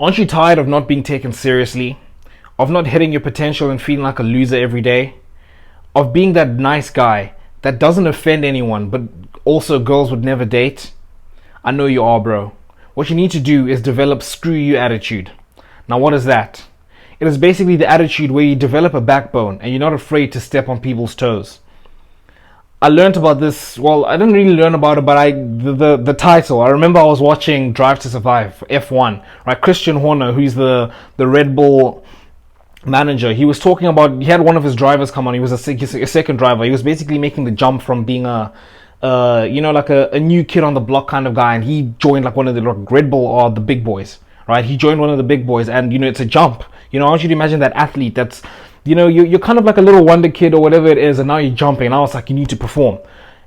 Aren't you tired of not being taken seriously? Of not hitting your potential and feeling like a loser every day? Of being that nice guy that doesn't offend anyone but also girls would never date? I know you are, bro. What you need to do is develop screw you attitude. Now, what is that? It is basically the attitude where you develop a backbone and you're not afraid to step on people's toes. I learned about this. Well, I didn't really learn about it, but the title. I remember I was watching Drive to Survive F1. Right, Christian Horner, who's the Red Bull manager. He was talking about. He had one of his drivers come on. He was a second driver. He was basically making the jump from being like a new kid on the block kind of guy, and he joined like one of the Red Bull or the big boys. Right, he joined one of the big boys, and it's a jump. I want you to imagine that athlete that's. You're kind of like a little wonder kid or whatever it is, and now you're jumping, and now it's like you need to perform.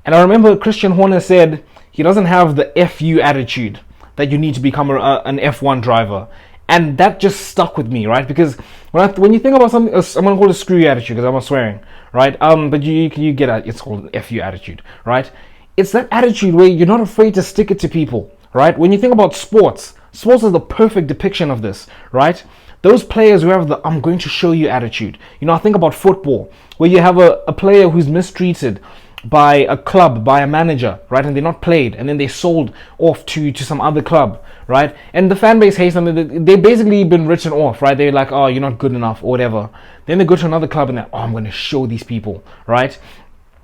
And I remember Christian Horner said he doesn't have the FU attitude that you need to become an F1 driver. And that just stuck with me, right? Because when you think about something, I'm going to call it a screw you attitude because I'm not swearing, right? But you get it, it's called an FU attitude, right? It's that attitude where you're not afraid to stick it to people, right? When you think about sports is the perfect depiction of this, right? Those players who have the I'm going to show you attitude. I think about football, where you have a player who's mistreated by a club, by a manager, right? And they're not played, and then they're sold off to some other club, right? And the fan base hates them. They've basically been written off, right? They're like, oh, you're not good enough, or whatever. Then they go to another club and they're, oh, I'm going to show these people, right?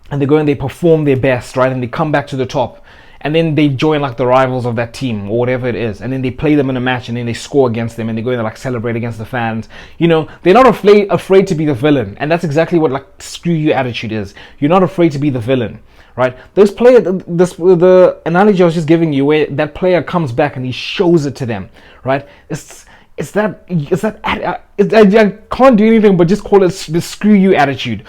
And they go and they perform their best, right? And they come back to the top. And then they join like the rivals of that team or whatever it is, and then they play them in a match, and then they score against them, and they go and like celebrate against the fans. They're not afraid to be the villain, and that's exactly what like screw you attitude is. You're not afraid to be the villain, right? Those players, the analogy I was just giving you, where that player comes back and he shows it to them, right? I can't do anything but just call it the screw you attitude.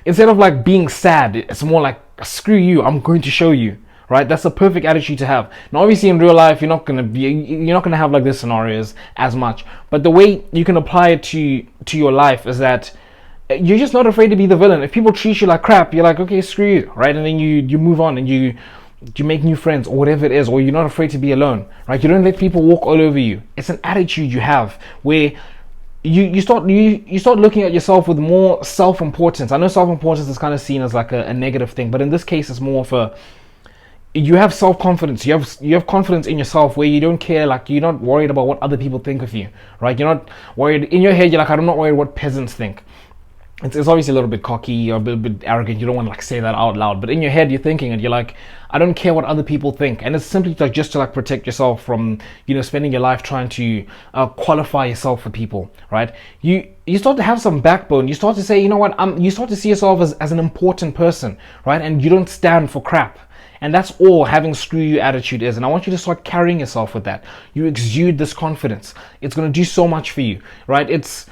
Instead of like being sad, it's more like screw you. I'm going to show you. Right, that's a perfect attitude to have. Now, obviously, in real life, you're not gonna have like this scenarios as much. But the way you can apply it to your life is that you're just not afraid to be the villain. If people treat you like crap, you're like, okay, screw you, right? And then you move on and you make new friends or whatever it is, or you're not afraid to be alone, right? You don't let people walk all over you. It's an attitude you have where you start looking at yourself with more self-importance. I know self-importance is kind of seen as like a negative thing, but in this case, it's more of you have self-confidence. You have confidence in yourself where you don't care, like you're not worried about what other people think of you, right? You're not worried in your head. You're like, I'm not worried what peasants think. It's obviously a little bit cocky or a bit arrogant. You don't want to like say that out loud, but in your head you're thinking it. You're like, I don't care what other people think, and it's simply like just to like protect yourself from spending your life trying to qualify yourself for people, right? You start to have some backbone. You start to say, you know what? You start to see yourself as an important person, right? And you don't stand for crap. And that's all having screw you attitude is. And I want you to start carrying yourself with that. You exude this confidence. It's going to do so much for you, right? It's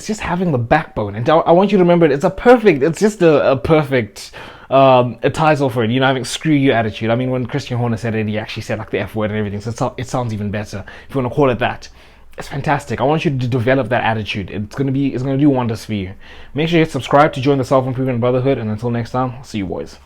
just having the backbone. And I want you to remember it's just a perfect a title for it, having screw you attitude. I mean, when Christian Horner said it, he actually said like the F word and everything. So it sounds even better if you want to call it that. It's fantastic. I want you to develop that attitude. It's gonna do wonders for you. Make sure you hit subscribe to join the Self-Improvement Brotherhood. And until next time, I'll see you boys.